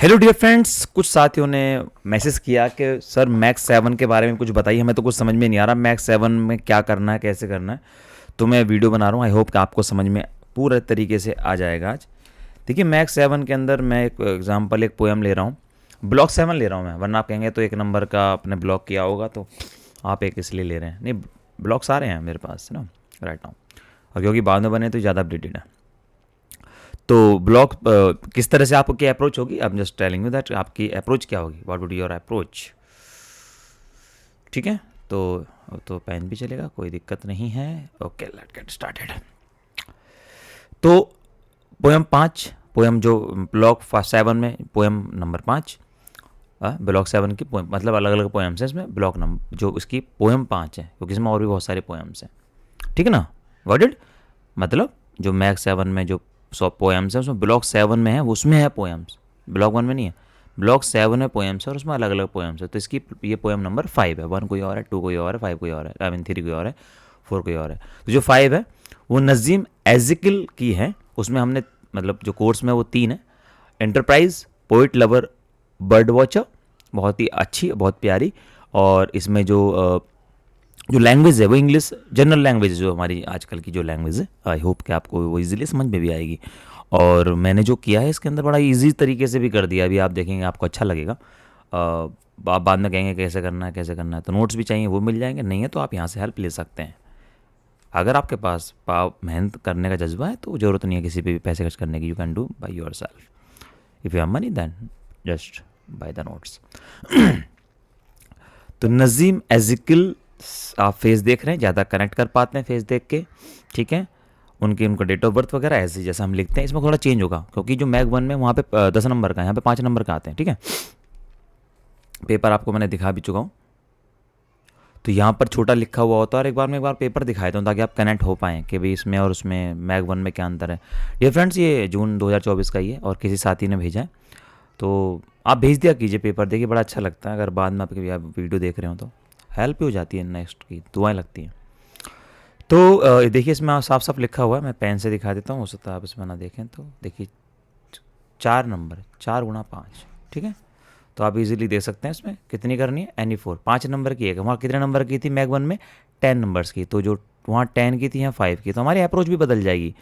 Hello dear friends, कुछ साथियों ने मैसेज किया कि सर मैक्स 7 के बारे में कुछ बताइए। हमें तो कुछ समझ में नहीं आ रहा मैक्स 7 में क्या करना है, कैसे करना है। तो मैं वीडियो बना रहा हूँ। आई होप कि आपको समझ में पूरे तरीके से आ जाएगा आज। देखिए, मैक्स 7 के अंदर मैं एक एग्जांपल, एक पोएम ले रहा हूँ। ब्लॉक 7 ले रहा हूँ मैं, वरना आप कहेंगे तो एक नंबर का आपने ब्लॉक किया होगा तो आप एक इसलिए ले रहे हैं। नहीं, ब्लॉक सारे हैं मेरे पास ना राइट नाउ, और क्योंकि बाद में बने तो ज़्यादा अपडेटेड है। तो ब्लॉक किस तरह से आपकी अप्रोच होगी, I am just telling you that आपकी अप्रोच क्या होगी, व्हाट वुड योर अप्रोच। ठीक है, तो पेन भी चलेगा, कोई दिक्कत नहीं है। Okay, let get started. तो पोएम 5, पोएम जो ब्लॉक 7 में पोएम नंबर 5, ब्लॉक 7 की पोएम मतलब अलग अलग पोएम्स हैं इसमें। ब्लॉक नंबर जो इसकी पोएम 5 है, क्योंकि इसमें और भी बहुत सारे पोएम्स हैं। ठीक है ना, गॉट इट। मतलब जो मैक्स 7 में जो 100 पोएम्स हैं उसमें ब्लॉक 7 में है, उसमें है पोएम्स, ब्लॉक 1 में नहीं है। ब्लॉक 7 में पोएम्स है और उसमें अलग अलग पोएम्स है। तो इसकी ये पोएम नंबर 5 है। 1 कोई और है, 2 कोई और है, 5 कोई और है, आई मीन 3 कोई और है, 4 कोई और है। तो जो 5 है वो नज़ीम एज़िकिल की है। उसमें हमने मतलब जो कोर्स में वो 3 है। Enterprise, poet lover, bird watcher, बहुत ही अच्छी, बहुत प्यारी। और इसमें जो लैंग्वेज है वो इंग्लिश जनरल लैंग्वेज, जो हमारी आजकल की जो लैंग्वेज है, आई होप कि आपको वो इजीली समझ में भी आएगी। और मैंने जो किया है इसके अंदर बड़ा इजी तरीके से भी कर दिया। अभी आप देखेंगे, आपको अच्छा लगेगा। आप बाद में कहेंगे कैसे करना है, कैसे करना है। तो नोट्स भी चाहिए, वो मिल जाएंगे। नहीं है तो आप यहाँ से हेल्प ले सकते हैं। अगर आपके पास मेहनत करने का जज्बा है तो ज़रूरत नहीं है किसी पे भी पैसे खर्च करने की। You can do by yourself. If you have money then just buy the notes. तो नज़ीम एज़िकिल, आप फेस देख रहे हैं, ज़्यादा कनेक्ट कर पाते हैं फेस देख के। ठीक है, उनका डेट ऑफ बर्थ वगैरह ऐसे जैसा हम लिखते हैं। इसमें थोड़ा चेंज होगा क्योंकि जो मैग 1 में वहाँ पे 10 नंबर का है, यहाँ पे 5 नंबर का आते हैं। ठीक है, पेपर आपको मैंने दिखा भी चुका हूँ। तो यहाँ पर छोटा लिखा हुआ होता है और एक बार पेपर दिखाए देता हूँ ताकि आप कनेक्ट हो पाएँ कि भाई इसमें और उसमें मैग 1 में क्या अंतर है। ये फ्रेंड्स, ये जून 2024 का ही है और किसी साथी ने भेजा है। तो आप भेज दिया कीजिए पेपर, देखिए बड़ा अच्छा लगता है। अगर बाद में आप वीडियो देख रहे हो तो हेल्प ही हो जाती है, नेक्स्ट की दुआएं लगती हैं। तो देखिए, इसमें साफ साफ लिखा हुआ है। मैं पेन से दिखा देता हूँ, हो सकता है आप इसमें ना देखें। तो देखिए 4 नंबर, 4 गुणा 5। ठीक है, तो आप इजीली देख सकते हैं इसमें कितनी करनी है। एनी 4 5 नंबर की है। वहाँ कितने नंबर की थी मैग 1 में? 10 नंबर्स की। तो जो वहाँ 10 की थी, यहाँ 5 की। तो हमारी अप्रोच भी बदल जाएगी,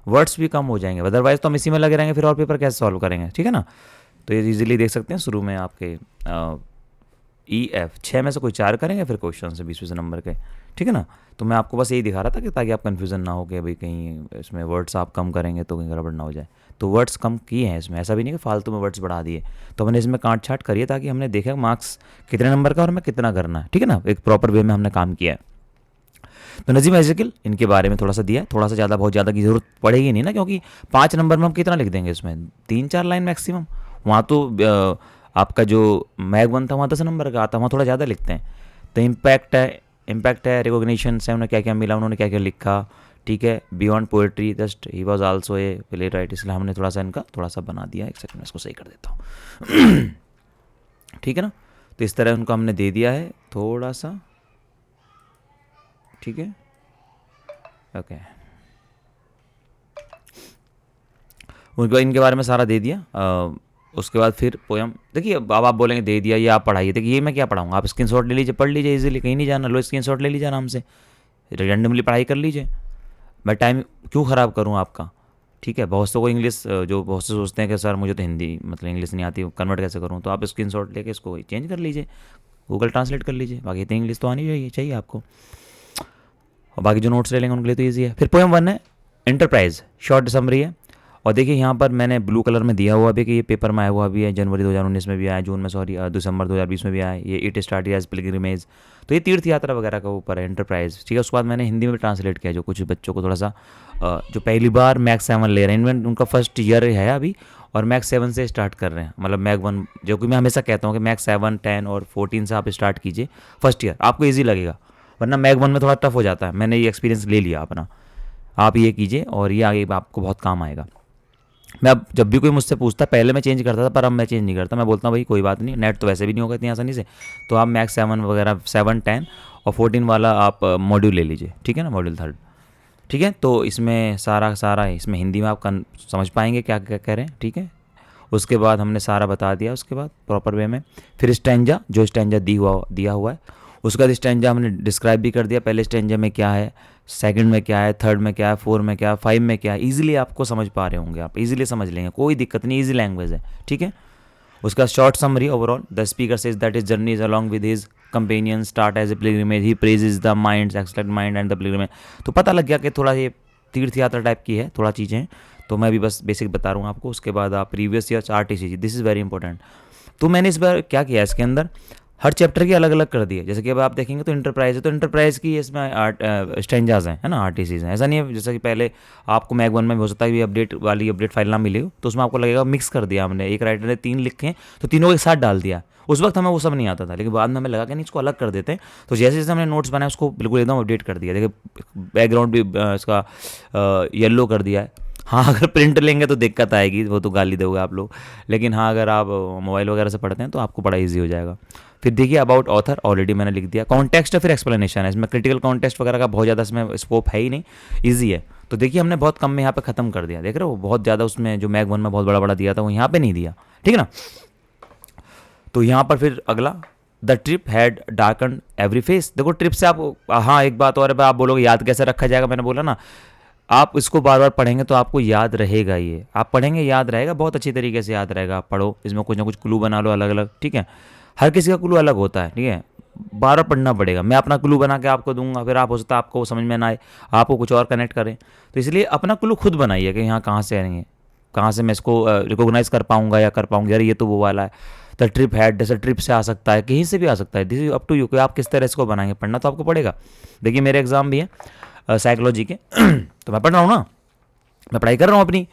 वर्ड्स भी कम हो जाएंगे। अदरवाइज तो हम इसी में लगे रहेंगे, फिर और पेपर कैसे सॉल्व करेंगे। ठीक है ना, तो ये इजीली देख सकते हैं। शुरू में आपके EF 6 में से कोई 4 करेंगे, फिर क्वेश्चन से 20-20 नंबर के। ठीक है ना, तो मैं आपको बस यही दिखा रहा था कि ताकि आप कन्फ्यूज़न ना हो कि भाई कहीं इसमें वर्ड्स आप कम करेंगे तो कहीं गड़बड़ ना हो जाए। तो वर्ड्स कम किए हैं इसमें, ऐसा भी नहीं कि फालतू में वर्ड्स बढ़ा दिए। तो हमने इसमें काट छाट करिए ताकि हमने देखा मार्क्स कितने नंबर का और हमें कितना करना है। ठीक है ना, एक प्रॉपर वे में हमने काम किया है। तो नज़ीम एज़िकिल, इनके बारे में थोड़ा सा दिया है। थोड़ा सा ज़्यादा, बहुत ज़्यादा की ज़रूरत पड़ेगी नहीं ना, क्योंकि 5 नंबर में हम कितना लिख देंगे इसमें, 3-4 लाइन मैक्सिमम। वहाँ तो आपका जो मैग 1 था वहाँ 10 नंबर का आता, वहाँ थोड़ा ज़्यादा लिखते हैं। तो इम्पैक्ट है, रिकॉग्निशन से उन्हें क्या क्या मिला, उन्होंने क्या क्या लिखा। ठीक है, beyond poetry, just he was also a play right. इसलिए हमने थोड़ा सा इनका थोड़ा सा बना दिया। एक सेकंड में इसको सही कर देता हूँ। ठीक है ना, तो इस तरह उनको हमने दे दिया है थोड़ा सा। ठीक है, ओके, उनको इनके बारे में सारा दे दिया। उसके बाद फिर पोएम देखिए। अब आप बोलेंगे दे दिया, ये आप पढ़ाइए। देखिए, ये मैं क्या पढ़ाऊँगा, आप स्क्रीनशॉट ले लीजिए, पढ़ लीजिए इजीली, कहीं नहीं जाना। लो स्क्रीनशॉट ले लीजिए आराम से, रैंडमली पढ़ाई कर लीजिए। मैं टाइम क्यों ख़राब करूँ आपका। ठीक है, बहुत से को इंग्लिश, जो बहुत से सोचते हैं कि सर मुझे तो हिंदी मतलब इंग्लिश नहीं आती, कन्वर्ट कैसे करूँ। तो आप स्क्रीनशॉट लेके इसको चेंज कर लीजिए, गूगल ट्रांसलेट कर लीजिए। बाकी इतनी इंग्लिश तो आनी चाहिए आपको। और बाकी जो नोट्स ले लेंगे उनके लिए तो ईजी है। फिर पोएम 1 है एंटरप्राइज, शॉर्ट समरी है। और देखिए यहाँ पर मैंने ब्लू कलर में दिया हुआ भी कि ये पेपर में आया हुआ भी है, जनवरी 2019 में भी आया, जून में सॉरी दिसंबर 2020 में भी आया। ये इट स्टार्ट एज पिलग्रिमेज, तो ये तीर्थ यात्रा वगैरह का ऊपर है एंटरप्राइज। ठीक है, उसके बाद मैंने हिंदी में भी ट्रांसलेट किया, जो कुछ बच्चों को थोड़ा सा जो पहली बार मैक्स 7 ले रहे हैं, इनमें उनका फर्स्ट ईयर है अभी, और मैक्स 7 से स्टार्ट कर रहे हैं। मतलब मैग 1, जो कि मैं हमेशा कहता हूँ कि मैक्स 7, 10 और 14 से आप स्टार्ट कीजिए फर्स्ट ईयर, आपको ईजी लगेगा। वरना मैग 1 में थोड़ा टफ हो जाता है। मैंने ये एक्सपीरियंस ले लिया अपना। आप ये कीजिए और ये आगे आपको बहुत काम आएगा। मैं अब जब भी कोई मुझसे पूछता, पहले मैं चेंज करता था पर अब मैं चेंज नहीं करता। मैं बोलता हूँ भाई कोई बात नहीं, नेट तो वैसे भी नहीं होगा इतनी आसानी से, तो आप मैक्स 7 वगैरह 7, 10 और 14 वाला आप मॉड्यूल ले लीजिए। ठीक है ना, मॉड्यूल 3। ठीक है, तो इसमें सारा इसमें हिंदी में आप समझ पाएंगे क्या क्या कह रहे हैं। ठीक है, उसके बाद हमने सारा बता दिया, उसके बाद प्रॉपर वे में। फिर स्टैंजा, जो स्टैंजा दिया हुआ है उसका स्टैंजा हमने डिस्क्राइब भी कर दिया, पहले स्टैंजा में क्या है, सेकंड में क्या है, थर्ड में क्या है, फोर में क्या है, फाइव में क्या है। ईजिली आपको समझ पा रहे होंगे, आप इजीली समझ लेंगे, कोई दिक्कत नहीं, ईजी लैंग्वेज है, ठीक है। उसका short summary overall, the speaker says that his journey is along with his companion start as a pilgrimage, he praises the mind's excellent mind and the pilgrimage. तो पता लग गया कि थोड़ा ये तीर्थ यात्रा टाइप की है, थोड़ा चीज़ें, तो मैं भी बस बेसिक बता रहा हूँ आपको। उसके बाद आप previous year RTC, this is very important. तो मैंने इस बार क्या किया, इसके अंदर हर चैप्टर के अलग अलग कर दिए। जैसे कि अब आप देखेंगे तो इंटरप्राइज है, तो इंटरप्राइज की इसमें स्टेंजाज हैं, है ना, RTCs हैं। ऐसा नहीं है जैसा कि पहले आपको मैग 1 में हो सकता है कि अपडेट फाइल ना मिले हो, तो उसमें आपको लगेगा मिक्स कर दिया हमने, एक राइटर ने 3 लिखे हैं तो तीनों को एक साथ डाल दिया। उस वक्त हमें वो सब नहीं आता था, लेकिन बाद में हमें लगा कि नहीं, इसको अलग कर देते हैं। तो जैसे जैसे हमने नोट्स बनाए उसको बिल्कुल एकदम अपडेट कर दिया। देखिए बैकग्राउंड भी इसका येलो कर दिया है। हाँ, अगर प्रिंट लेंगे तो दिक्कत आएगी, वो तो गाली दोगे आप लोग, लेकिन हाँ अगर आप मोबाइल वगैरह से पढ़ते हैं तो आपको बड़ा ईजी हो जाएगा। फिर देखिए अबाउट ऑथर, ऑलरेडी मैंने लिख दिया। कॉन्टेक्स्ट है, फिर एक्सप्लेनेशन है। इसमें क्रिटिकल कॉन्टेक्स्ट वगैरह का बहुत ज़्यादा इसमें स्कोप है ही नहीं, ईजी है। तो देखिए हमने बहुत कम में यहाँ पे ख़त्म कर दिया, देख रहे हो, बहुत ज़्यादा उसमें जो मैग 1 में बहुत बड़ा बड़ा दिया था वो यहाँ पे नहीं दिया, ठीक है ना। तो यहाँ पर फिर अगला, the trip had darken every face. देखो ट्रिप से आप, हाँ एक बात और है, आप बोलोगे याद कैसे रखा जाएगा, मैंने बोला ना, आप इसको बार बार पढ़ेंगे तो आपको याद रहेगा, ये आप पढ़ेंगे याद रहेगा, बहुत अच्छी तरीके से याद रहेगा। आप पढ़ो, इसमें कुछ ना कुछ क्लू बना लो अलग अलग, ठीक है। हर किसी का क्लू अलग होता है, ठीक है, बार बार पढ़ना पड़ेगा। मैं अपना क्लू बना के आपको दूंगा, फिर आप हो सकता है आपको समझ में ना आए, आपको कुछ और कनेक्ट करें। तो इसलिए अपना क्लू खुद बनाइए कि यहाँ कहाँ से आएंगे, कहाँ से मैं इसको रिकॉग्नाइज कर पाऊंगा या कर पाऊंगा, यार ये तो वो वाला है। द ट्रिप हैड, जैसे ट्रिप से आ सकता है, कहीं से भी आ सकता है, this is up to you कि आप किस तरह इसको बनाएंगे। पढ़ना तो आपको पड़ेगा। देखिए मेरे एग्जाम भी है साइकोलॉजी के तो मैं पढ़ रहा हूँ ना, मैं पढ़ाई कर रहा हूँ अपनी,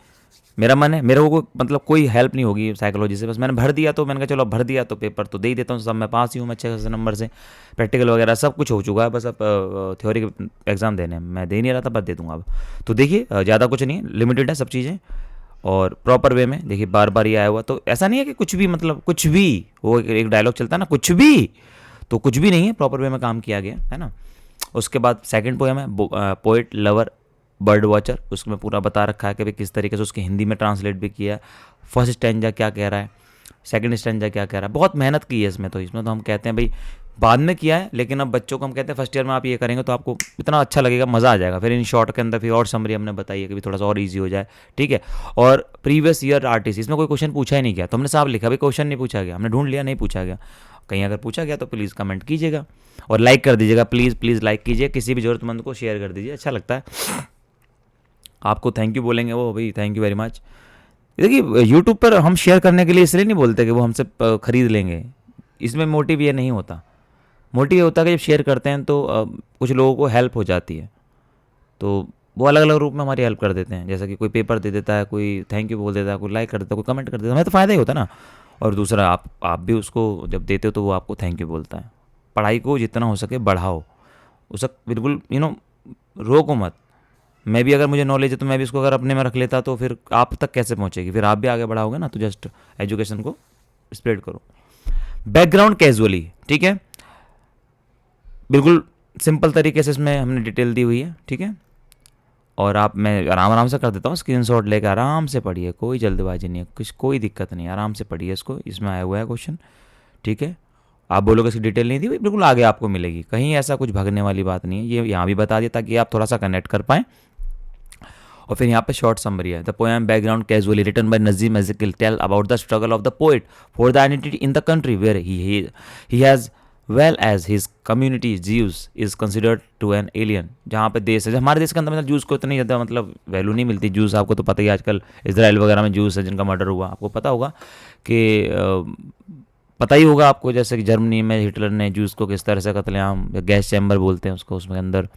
मेरा मन है, मेरे को मतलब कोई हेल्प नहीं होगी साइकोलॉजी से, बस मैंने भर दिया, तो मैंने कहा चलो अब भर दिया तो पेपर तो दे ही देता हूँ, सब मैं पास ही हूँ, मैं 6 नंबर से, प्रैक्टिकल वगैरह सब कुछ हो चुका है, बस अब थ्योरी के एग्जाम देने मैं दे नहीं रहा था, बस दे दूँगा अब। तो देखिए ज़्यादा कुछ नहीं है, लिमिटेड है सब चीज़ें, और प्रॉपर वे में देखिए बार बार ये आया हुआ। तो ऐसा नहीं है कि कुछ भी, मतलब कुछ भी, वो एक डायलॉग चलता है ना, कुछ भी, तो कुछ भी नहीं है, प्रॉपर वे में काम किया गया है ना। उसके बाद सेकंड पोएम है पोएट लवर बर्ड वॉचर, उसमें पूरा बता रखा है कि भाई किस तरीके से उसके हिंदी में ट्रांसलेट भी किया है। फर्स्ट स्टैंजा क्या कह रहा है, सेकंड स्टैंजा क्या कह रहा है, बहुत मेहनत की है इसमें। तो हम कहते हैं भाई बाद में किया है, लेकिन अब बच्चों को हम कहते हैं फर्स्ट ईयर में आप ये करेंगे तो आपको इतना अच्छा लगेगा, मज़ा आ जाएगा। फिर इन शॉर्ट के अंदर फिर और समरी हमने बताई है कि थोड़ा सा और ईजी हो जाए, ठीक है। और प्रीवियस ईयर RTC, इसमें कोई क्वेश्चन पूछा ही नहीं गया, तो हमने साफ लिखा भाई क्वेश्चन नहीं पूछा गया, हमने ढूंढ लिया नहीं पूछा गया। कहीं अगर पूछा गया तो प्लीज़ कमेंट कीजिएगा और लाइक कर दीजिएगा, प्लीज़ प्लीज़ लाइक कीजिए, किसी भी ज़रूरतमंद को शेयर कर दीजिए, अच्छा लगता है आपको। थैंक यू बोलेंगे वो, भाई थैंक यू वेरी मच। देखिए यूट्यूब पर हम शेयर करने के लिए इसलिए नहीं बोलते कि वो हमसे खरीद लेंगे, इसमें मोटिव ये नहीं होता। मोटिव ये होता है कि जब शेयर करते हैं तो कुछ लोगों को हेल्प हो जाती है, तो वो अलग अलग रूप में हमारी हेल्प कर देते हैं। जैसा कि कोई पेपर दे देता है, कोई थैंक यू बोल देता है, कोई लाइक कर देता है, कोई कमेंट कर देता है, हमें तो फ़ायदा ही होता है ना। और दूसरा आप भी उसको जब देते हो तो वो आपको थैंक यू बोलता है। पढ़ाई को जितना हो सके बढ़ाओ, उसे बिल्कुल रोको मत। मैं भी अगर मुझे नॉलेज है तो मैं भी इसको अगर अपने में रख लेता तो फिर आप तक कैसे पहुंचेगी, फिर आप भी आगे बढ़ाओगे ना। तो जस्ट एजुकेशन को स्प्रेड करो। बैकग्राउंड कैजुअली, ठीक है, बिल्कुल सिंपल तरीके से इसमें हमने डिटेल दी हुई है, ठीक है। और आप, मैं आराम आराम से कर देता हूँ, स्क्रीनशॉट लेकर आराम से पढ़िए, कोई जल्दबाजी नहीं है, कोई दिक्कत नहीं है, आराम से पढ़िए इसको, इसमें आया हुआ है क्वेश्चन, ठीक है। आप बोलोगे इसकी डिटेल नहीं दी, बिल्कुल आगे आपको मिलेगी, कहीं ऐसा कुछ भागने वाली बात नहीं है, ये यहाँ भी बता दिया ताकि आप थोड़ा सा कनेक्ट कर पाएँ। और फिर यहाँ पे शॉर्ट समरी है, the poem background casually written by Nissim Ezekiel tell about the struggle of the poet for the identity in the country where he has well as his community Jews is considered to an alien. जहाँ पे देश है, हमारे देश के अंदर मतलब juice को इतनी ज़्यादा मतलब वैल्यू नहीं मिलती। ज्यूस आपको तो पता ही, आजकल इसराइल वगैरह में ज्यूस है जिनका मर्डर हुआ, आपको पता होगा कि पता ही होगा आपको, जैसे कि जर्मनी में हिटलर ने ज्यूस को किस तरह से कत्लेआम, गैस चैम्बर बोलते हैं उसको, उसमें अंदर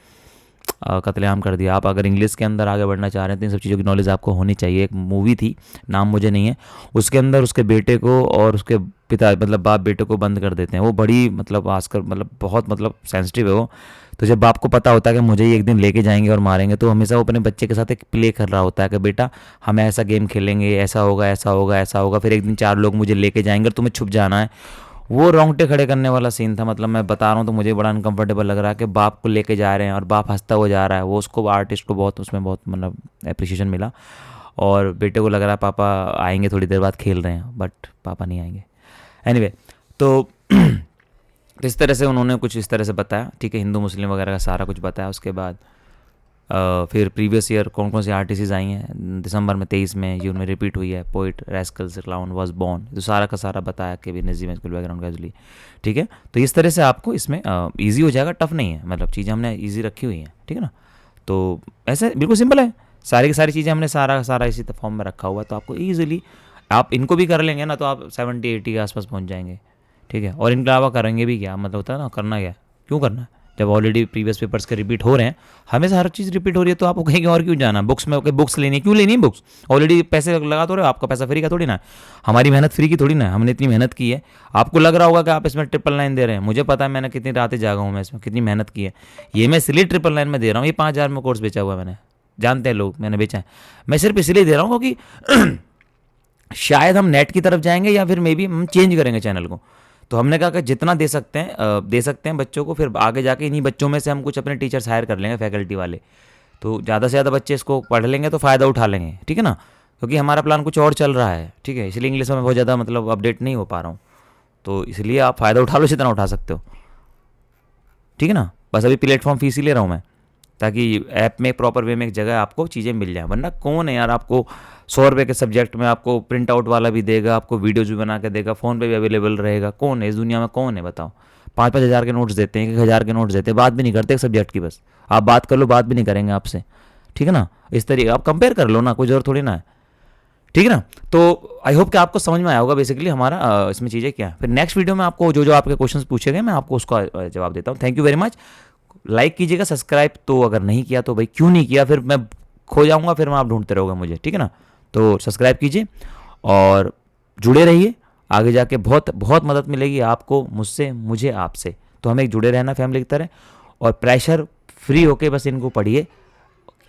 कत्लेआम कर दिया। आप अगर इंग्लिश के अंदर आगे बढ़ना चाह रहे हैं तो इन सब चीज़ों की नॉलेज आपको होनी चाहिए। एक मूवी थी, नाम मुझे नहीं है, उसके अंदर उसके बेटे को और उसके पिता मतलब बाप बेटे को बंद कर देते हैं। वो बड़ी मतलब आजकल मतलब बहुत मतलब सेंसिटिव है वो। तो जब बाप को पता होता है कि मुझे ही एक दिन लेके जाएंगे और मारेंगे, तो हमेशा वो अपने बच्चे के साथ एक प्ले कर रहा होता है कि बेटा हम ऐसा गेम खेलेंगे, ऐसा होगा ऐसा होगा ऐसा होगा, फिर एक दिन 4 लोग मुझे लेके जाएंगे और तुम्हें छुप जाना है। वो रोंगटे खड़े करने वाला सीन था, मतलब मैं बता रहा हूँ तो मुझे बड़ा अनकंफर्टेबल लग रहा है कि बाप को लेके जा रहे हैं और बाप हंसता हुआ जा रहा है। वो उसको आर्टिस्ट को बहुत उसमें बहुत मतलब एप्रिसिएशन मिला। और बेटे को लग रहा है पापा आएंगे थोड़ी देर बाद, खेल रहे हैं, बट पापा नहीं आएंगे। एनीवे तो इस तरह से उन्होंने कुछ इस तरह से बताया, ठीक है, हिंदू मुस्लिम वगैरह का सारा कुछ बताया। उसके बाद फिर प्रीवियस ईयर कौन कौन सी आरटीसीज आई हैं दिसंबर में 23 में, ये उनमें रिपीट हुई है। पोइट, रैस्कल्स, क्लाउन, वाज बॉर्न, तो सारा का सारा बताया कि भी नजीम स्कूल बैकग्राउंड कैजुअली, ठीक है। तो इस तरह से आपको इसमें ईजी हो जाएगा, टफ नहीं है, मतलब चीज़ें हमने ईजी रखी हुई हैं, ठीक है ना। तो ऐसे बिल्कुल सिंपल है, सारी की सारी चीज़ें हमने सारा इसी फॉर्म में रखा हुआ है, तो आपको ईजिली आप इनको भी कर लेंगे ना तो आप 70-80 के आसपास पहुँच जाएंगे, ठीक है। और इनके अलावा करेंगे भी क्या, मतलब होता है ना, करना क्या, क्यों करना है जब ऑलरेडी प्रीवियस पेपर्स के रिपीट हो रहे हैं, हमेशा हर चीज़ रिपीट हो रही है, तो आपको कहीं और क्यों जाना। बुक्स में बुक्स लेनी, क्यों लेनी है बुक्स, ऑलरेडी पैसे लगा तो रहे हो, आपका पैसा फ्री का थोड़ी ना है, हमारी मेहनत फ्री की थोड़ी ना है, हमने इतनी मेहनत की है। आपको लग रहा होगा कि आप इसमें 999 दे रहे हैं, मुझे पता है मैंने कितनी रातें जागा हूँ, मैं इसमें कितनी मेहनत की है, ये मैं इसलिए 999 में दे रहा हूँ। ये 5000 में कोर्स बेचा हुआ है मैंने, जानते हैं लोग, मैंने बेचा है। मैं सिर्फ इसलिए दे रहा हूँ क्योंकि शायद हम नेट की तरफ जाएंगे या फिर मे बी हम चेंज करेंगे चैनल को, तो हमने कहा कि जितना दे सकते हैं बच्चों को, फिर आगे जाके इन्हीं बच्चों में से हम कुछ अपने टीचर्स हायर कर लेंगे, फैकल्टी वाले, तो ज़्यादा से ज़्यादा बच्चे इसको पढ़ लेंगे तो फ़ायदा उठा लेंगे, ठीक है ना। क्योंकि हमारा प्लान कुछ और चल रहा है, ठीक है, इसलिए इंग्लिश में बहुत ज़्यादा मतलब अपडेट नहीं हो पा रहा हूँ, तो इसलिए आप फ़ायदा उठा लो जितना उठा सकते हो, ठीक है ना। बस अभी प्लेटफॉर्म फीस ही ले रहा हूँ मैं, ताकि ऐप में प्रॉपर वे में एक जगह आपको चीज़ें मिल जाएं, वरना कौन है यार आपको 100 रुपये के सब्जेक्ट में आपको प्रिंट आउट वाला भी देगा, आपको वीडियोज भी बना के देगा, फ़ोन पे भी अवेलेबल रहेगा, कौन है इस दुनिया में, कौन है बताओ। 5-5 हज़ार के नोट्स देते हैं, 1-1000 के नोट्स देते हैं, बात भी नहीं करते एक सब्जेक्ट की, बस आप बात कर लो, बात भी नहीं करेंगे आपसे, ठीक है ना। इस तरीके आप कंपेयर कर लो ना, कोई ज़रूरत थोड़ी ना है, ठीक है ना। तो आई होप कि आपको समझ में आया होगा बेसिकली हमारा इसमें चीज़ें क्या है। फिर नेक्स्ट वीडियो में आपको जो आपके क्वेश्चंस पूछे गए मैं आपको उसका जवाब देता हूँ। Thank you very much. Like कीजिएगा, सब्सक्राइब तो अगर नहीं किया तो भाई क्यों नहीं किया, फिर मैं खो जाऊंगा, फिर मैं आप ढूंढते रहोगे मुझे, ठीक है ना। तो सब्सक्राइब कीजिए और जुड़े रहिए, आगे जाके बहुत बहुत मदद मिलेगी आपको, मुझसे, मुझे, आपसे। तो हमें जुड़े रहना फैमिली की तरह, और प्रेशर फ्री होके बस इनको पढ़िए।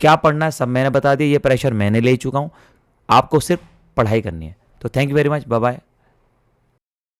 क्या पढ़ना है सब मैंने बता दिया, ये प्रेशर मैंने ले चुका हूँ, आपको सिर्फ पढ़ाई करनी है। तो thank you very much, bye bye.